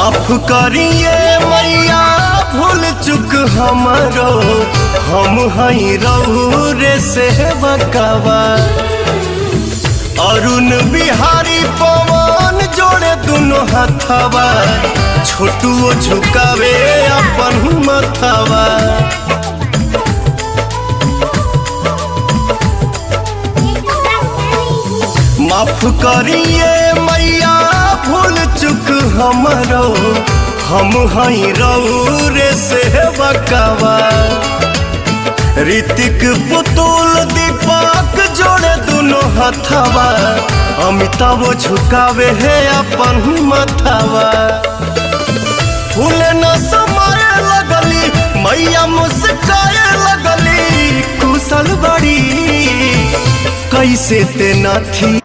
माफ करिए मैया भूल चुक हमरो, हम हई रउरे से बकावा। अरुण बिहारी पवन जोड़े दोनों हथवा, छोटुओ झुकावे अपन मथवा। माफ करिए मैया भूल चुक हमरो, हम हई रउरे से बकावा। ऋतिक पुतुल दीपक जोड़े दोनों हथवा, अमिताभ झुकावे है अपन मथवा। फूल न समाए लगली मैया मुस्काए लगली, कुशल बड़ी कैसे ते न थी।